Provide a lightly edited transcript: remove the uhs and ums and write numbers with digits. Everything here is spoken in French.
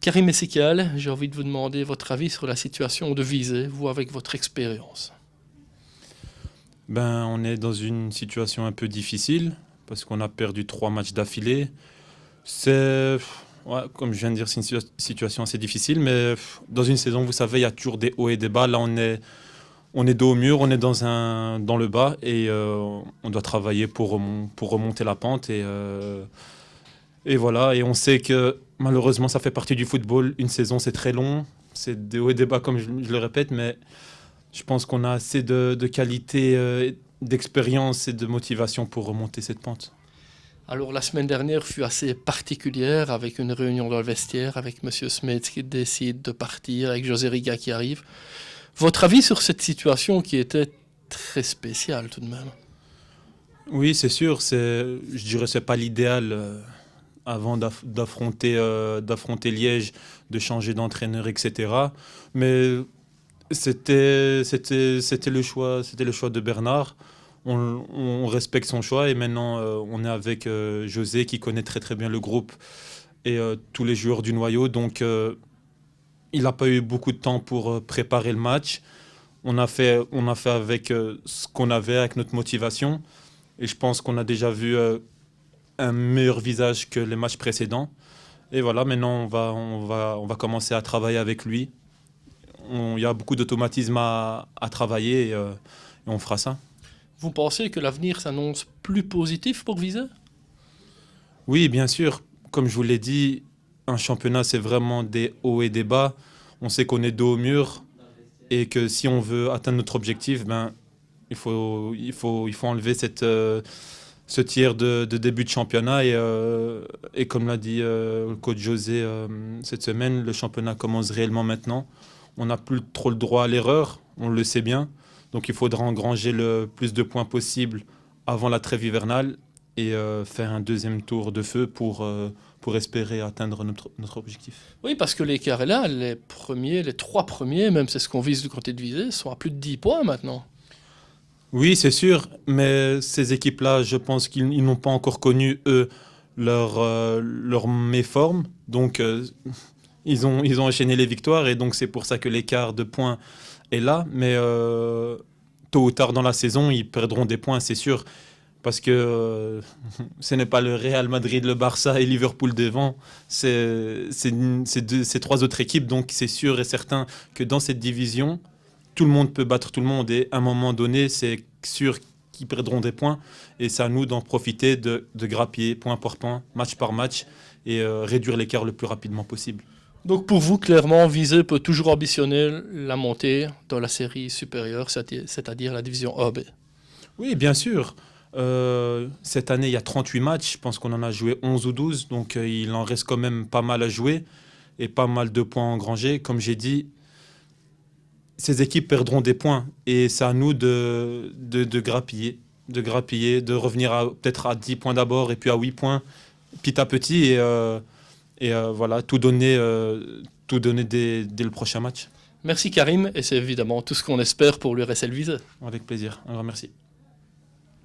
Karim Essikal, j'ai envie de vous demander votre avis sur la situation de Visé, vous avec votre expérience. On est dans une situation un peu difficile parce qu'on a perdu 3 matchs d'affilée. C'est, ouais, comme je viens de dire, c'est une situation assez difficile, mais dans une saison, vous savez, il y a toujours des hauts et des bas. Là, on est dos au mur, on est dans le bas et on doit travailler pour remonter la pente. Et voilà, et on sait que malheureusement, ça fait partie du football. Une saison, c'est très long, c'est des hauts et des bas, comme je le répète, mais je pense qu'on a assez de qualité, d'expérience et de motivation pour remonter cette pente. Alors la semaine dernière fut assez particulière avec une réunion dans le vestiaire, avec Monsieur Smets qui décide de partir, avec José Riga qui arrive. Votre avis sur cette situation qui était très spéciale tout de même? Oui, c'est sûr, je dirais c'est pas l'idéal avant d'affronter Liège, de changer d'entraîneur, etc. Mais c'était le choix de Bernard. On respecte son choix et maintenant on est avec José qui connaît très très bien le groupe et tous les joueurs du noyau. Donc il n'a pas eu beaucoup de temps pour préparer le match. On a fait avec ce qu'on avait, avec notre motivation. Et je pense qu'on a déjà vu un meilleur visage que les matchs précédents. Et voilà, maintenant on va commencer à travailler avec lui. Il y a beaucoup d'automatisme à travailler et on fera ça. Vous pensez que l'avenir s'annonce plus positif pour Visé? Oui, bien sûr. Comme je vous l'ai dit, un championnat, c'est vraiment des hauts et des bas. On sait qu'on est dos au mur et que si on veut atteindre notre objectif, il faut enlever ce tiers de début de championnat. Et comme l'a dit le coach José cette semaine, le championnat commence réellement maintenant. On n'a plus trop le droit à l'erreur, on le sait bien. Donc il faudra engranger le plus de points possible avant la trêve hivernale et faire un deuxième tour de feu pour espérer atteindre notre objectif. Oui, parce que l'écart est là, les trois premiers, même c'est ce qu'on vise du côté de Visé, sont à plus de 10 points maintenant. Oui, c'est sûr, mais ces équipes-là, je pense qu'ils n'ont pas encore connu, eux, leur méforme. Donc, ils ont enchaîné les victoires et donc c'est pour ça que l'écart de points est là. Mais tôt ou tard dans la saison, ils perdront des points, c'est sûr. Parce que ce n'est pas le Real Madrid, le Barça et Liverpool devant. C'est 3 autres équipes. Donc, c'est sûr et certain que dans cette division, tout le monde peut battre tout le monde et à un moment donné, c'est sûr qu'ils perdront des points et c'est à nous d'en profiter, de grappiller point par point, match par match et réduire l'écart le plus rapidement possible. Donc pour vous, clairement, Visé peut toujours ambitionner la montée dans la série supérieure, c'est-à-dire la division A B. Oui, bien sûr. Cette année, il y a 38 matchs. Je pense qu'on en a joué 11 ou 12. Donc, il en reste quand même pas mal à jouer et pas mal de points engrangés. Comme j'ai dit, ces équipes perdront des points et c'est à nous de grappiller, de revenir peut-être à 10 points d'abord et puis à 8 points petit à petit et voilà, tout donner dès le prochain match. Merci Karim, et c'est évidemment tout ce qu'on espère pour l'URSL Visé. Avec plaisir. Un grand merci.